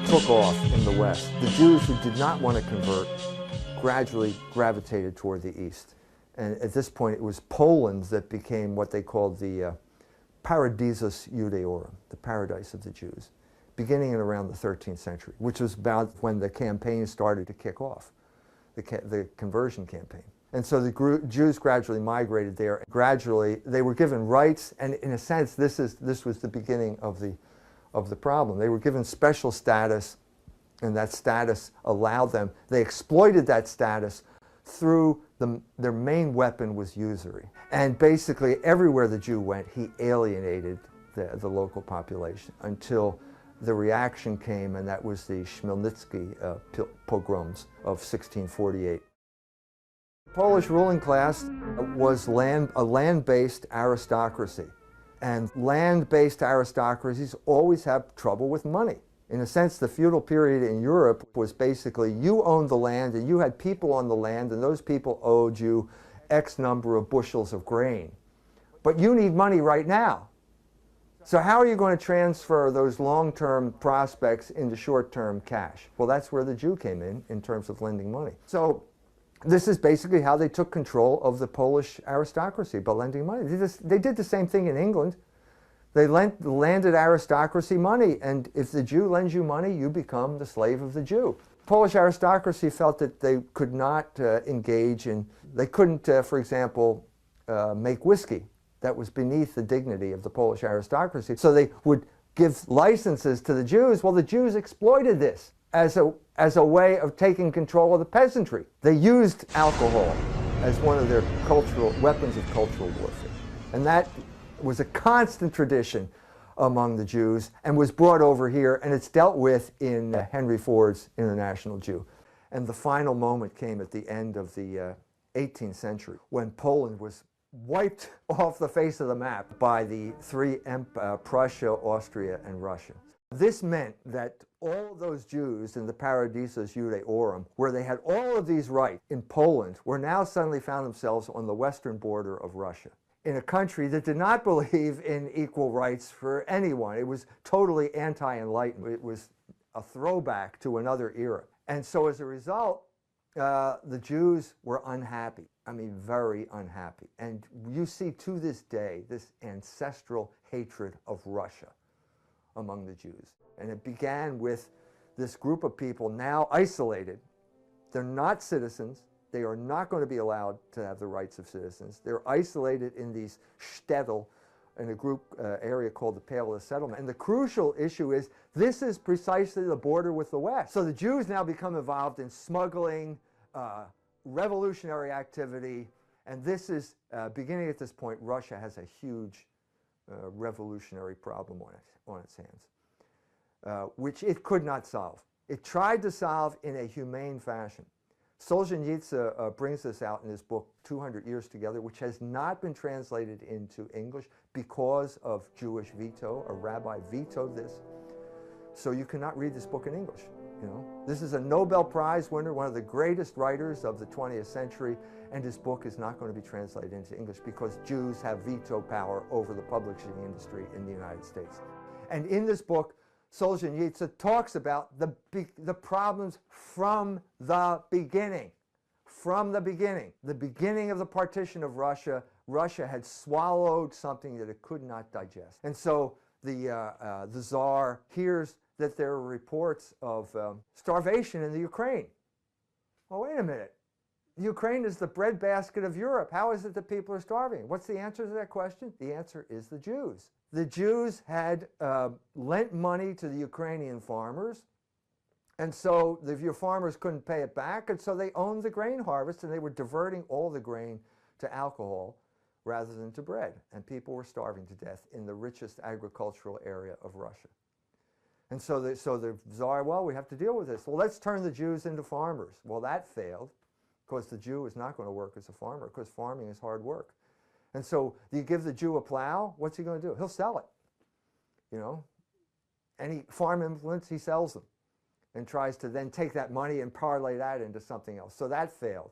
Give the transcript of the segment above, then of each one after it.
took off in the West. The Jews who did not want to convert gradually gravitated toward the East. And at this point, it was Poland that became what they called the Paradisus Judeorum, the paradise of the Jews, beginning in around the 13th century, which was about when the campaign started to kick off, the conversion campaign. And so the Jews gradually migrated there. Gradually, they were given rights, and in a sense, this was the beginning of the problem. They were given special status, and that status allowed them. They exploited that status through their main weapon was usury. And basically, everywhere the Jew went, he alienated the local population until the reaction came, and that was the Chmielnicki pogroms of 1648. The Polish ruling class was a land-based aristocracy. And land-based aristocracies always have trouble with money. In a sense, the feudal period in Europe was basically you owned the land and you had people on the land, and those people owed you X number of bushels of grain. But you need money right now. So how are you going to transfer those long-term prospects into short-term cash? Well, that's where the Jew came in terms of lending money. So this is basically how they took control of the Polish aristocracy, by lending money. They did the same thing in England. They lent the landed aristocracy money, and if the Jew lends you money, you become the slave of the Jew. Polish aristocracy felt that they could not they couldn't, for example, make whiskey. That was beneath the dignity of the Polish aristocracy. So they would give licenses to the Jews. Well, the Jews exploited this as a way of taking control of the peasantry. They used alcohol as one of their weapons of cultural warfare. And that was a constant tradition among the Jews and was brought over here, and it's dealt with in Henry Ford's International Jew. And the final moment came at the end of the 18th century when Poland was wiped off the face of the map by the three Prussia, Austria, and Russia. This meant that all those Jews in the Paradisus Judeorum, where they had all of these rights in Poland, were now suddenly found themselves on the western border of Russia, in a country that did not believe in equal rights for anyone. It was totally anti-enlightenment. It was a throwback to another era. And so as a result, the Jews were unhappy. I mean, very unhappy. And you see to this day this ancestral hatred of Russia among the Jews. And it began with this group of people now isolated. They're not citizens. They are not going to be allowed to have the rights of citizens. They're isolated in these shtetl, in a group area called the Pale of the Settlement. And the crucial issue is this is precisely the border with the West. So the Jews now become involved in smuggling, revolutionary activity, and this is, beginning at this point, Russia has a huge revolutionary problem on its hands, which it could not solve. It tried to solve in a humane fashion. Solzhenitsyn brings this out in his book, 200 Years Together, which has not been translated into English because of Jewish veto. A rabbi vetoed this. So you cannot read this book in English. You know, this is a Nobel Prize winner, one of the greatest writers of the 20th century, and his book is not going to be translated into English because Jews have veto power over the publishing industry in the United States. And in this book, Solzhenitsyn talks about the problems from the beginning. From the beginning of the partition of Russia, Russia had swallowed something that it could not digest. And so the Tsar hears that there are reports of starvation in the Ukraine. Well, wait a minute. Ukraine is the breadbasket of Europe. How is it that people are starving? What's the answer to that question? The answer is the Jews. The Jews had lent money to the Ukrainian farmers, and so your farmers couldn't pay it back, and so they owned the grain harvest, and they were diverting all the grain to alcohol rather than to bread, and people were starving to death in the richest agricultural area of Russia. And so the Tsar, well, we have to deal with this. Well, let's turn the Jews into farmers. Well, that failed, because the Jew is not going to work as a farmer, because farming is hard work. And so you give the Jew a plow, what's he going to do? He'll sell it. You know, any farm implements, he sells them and tries to then take that money and parlay that into something else. So that failed.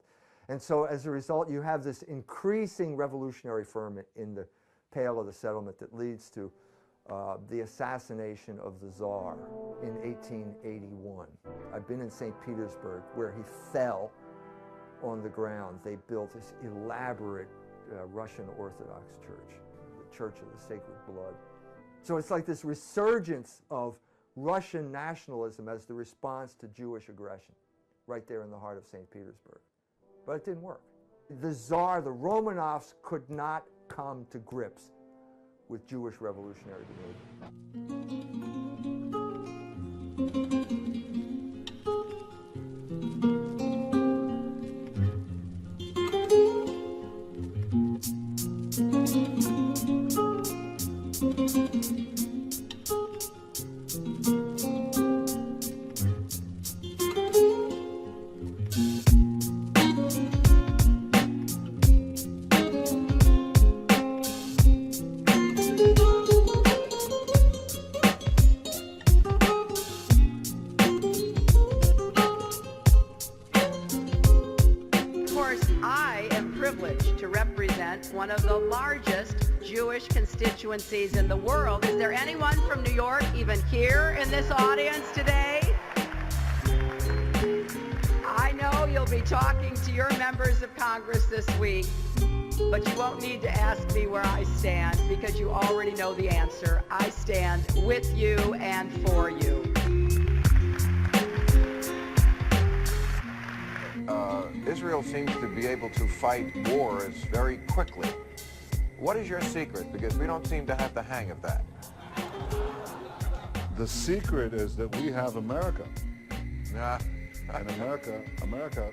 And so as a result, you have this increasing revolutionary ferment in the Pale of the Settlement that leads to the assassination of the Tsar in 1881. I've been in St. Petersburg where he fell on the ground. They built this elaborate Russian Orthodox church, the Church of the Sacred Blood. So it's like this resurgence of Russian nationalism as the response to Jewish aggression, right there in the heart of St. Petersburg. But it didn't work. The Tsar, the Romanovs, could not come to grips with Jewish revolutionary behavior. One of the largest Jewish constituencies in the world. Is there anyone from New York even here in this audience today? I know you'll be talking to your members of Congress this week, but you won't need to ask me where I stand because you already know the answer. I stand with you and for you. Israel seems to be able to fight wars very quickly. What is your secret? Because we don't seem to have the hang of that. The secret is that we have America. Nah. And America.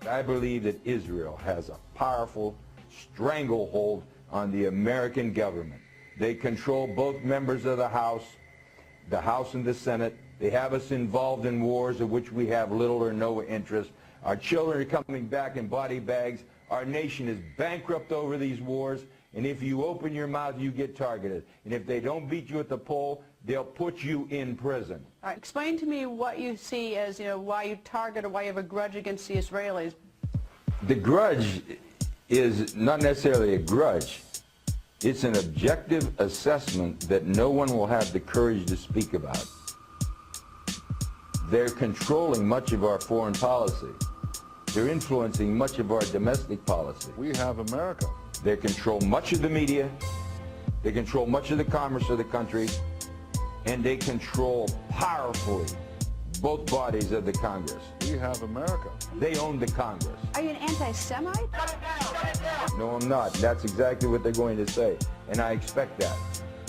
I believe that Israel has a powerful stranglehold on the American government. They control both members of the House and the Senate. They have us involved in wars of which we have little or no interest. Our children are coming back in body bags. Our nation is bankrupt over these wars. And if you open your mouth, you get targeted. And if they don't beat you at the poll, they'll put you in prison. All right, explain to me what you see as, why you target or why you have a grudge against the Israelis. The grudge is not necessarily a grudge. It's an objective assessment that no one will have the courage to speak about. They're controlling much of our foreign policy. They're influencing much of our domestic policy. We have America. They control much of the media. They control much of the commerce of the country. And they control powerfully both bodies of the Congress. We have America. They own the Congress. Are you an anti-Semite? Shut it down! Shut it down! No, I'm not. That's exactly what they're going to say. And I expect that.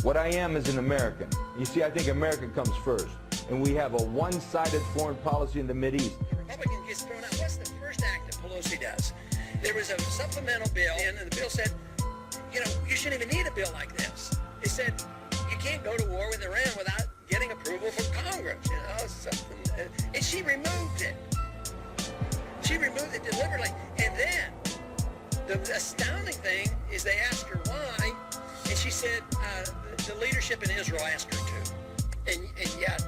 What I am is an American. You see, I think America comes first. And we have a one-sided foreign policy in the Mideast. Republican gets thrown out. What's the first act that Pelosi does? There was a supplemental bill, and the bill said, you shouldn't even need a bill like this. It said, you can't go to war with Iran without getting approval from Congress. And she removed it. She removed it deliberately. And then, the astounding thing is they asked her why, and she said the leadership in Israel asked her to. And yet,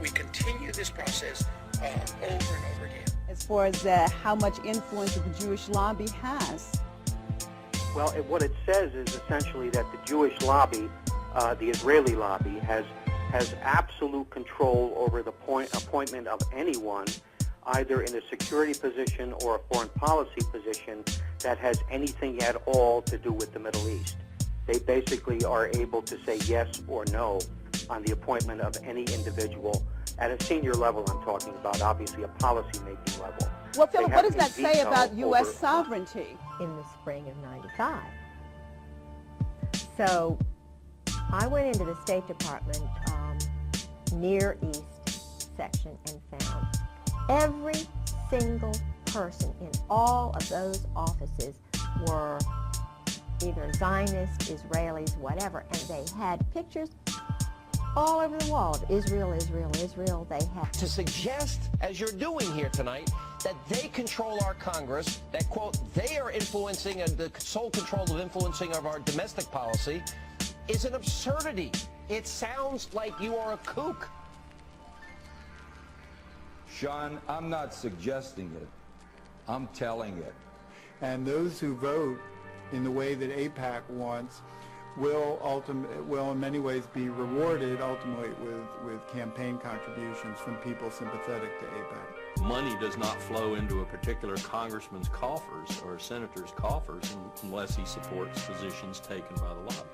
we continue this process over and over again. As far as how much influence the Jewish lobby has. Well, what it says is essentially that the Jewish lobby, the Israeli lobby, has absolute control over the appointment of anyone, either in a security position or a foreign policy position, that has anything at all to do with the Middle East. They basically are able to say yes or no on the appointment of any individual at a senior level. I'm talking about, obviously, a policy-making level. Well, Philip, what does that say about U.S. sovereignty? In the spring of '95. So I went into the State Department Near East section and found every single person in all of those offices were either Zionists, Israelis, whatever, and they had pictures all over the wall of Israel, Israel, Israel. They have to suggest, as you're doing here tonight, that they control our Congress, that, quote, they are influencing and the sole control of influencing of our domestic policy is an absurdity. It sounds like you are a kook. Sean, I'm not suggesting it. I'm telling it. And those who vote in the way that AIPAC wants will in many ways be rewarded ultimately with campaign contributions from people sympathetic to AIPAC. Money does not flow into a particular congressman's coffers or senator's coffers unless he supports positions taken by the lobby.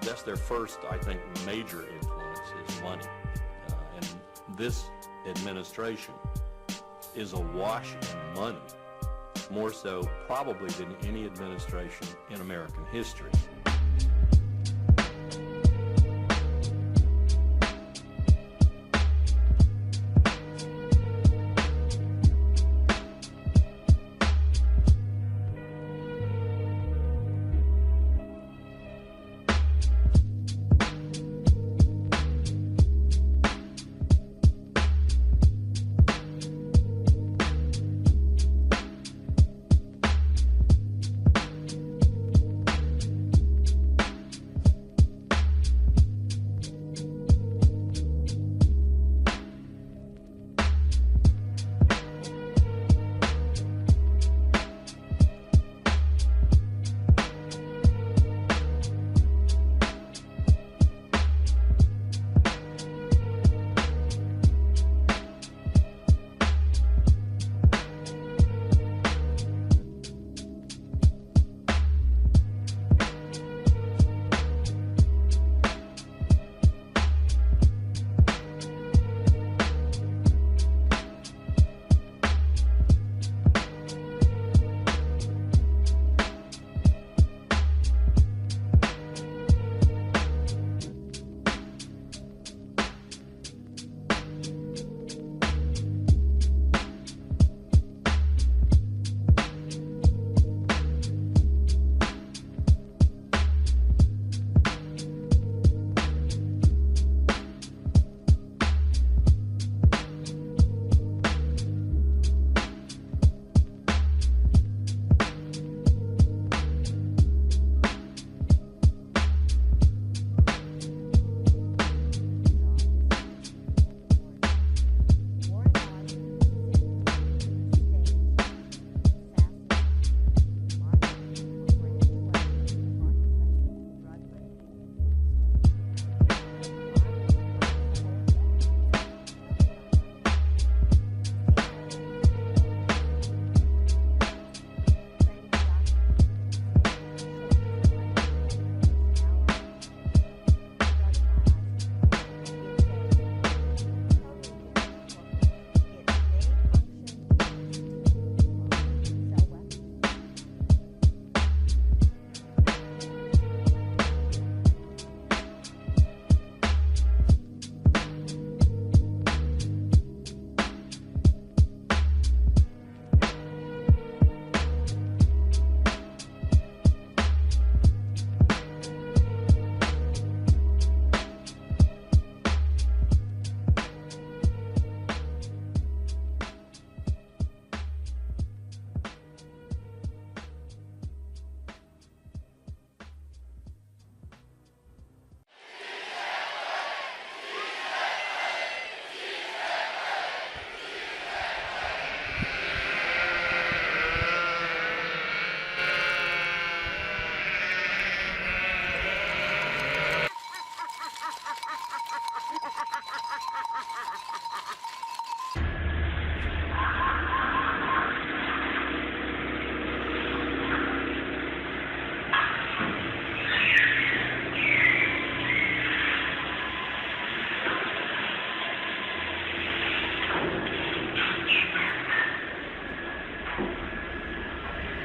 That's their first, I think, major influence is money. And this administration is awash in money, more so probably than any administration in American history.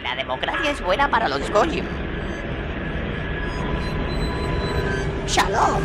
La democracia es buena para los goyim. Shalom.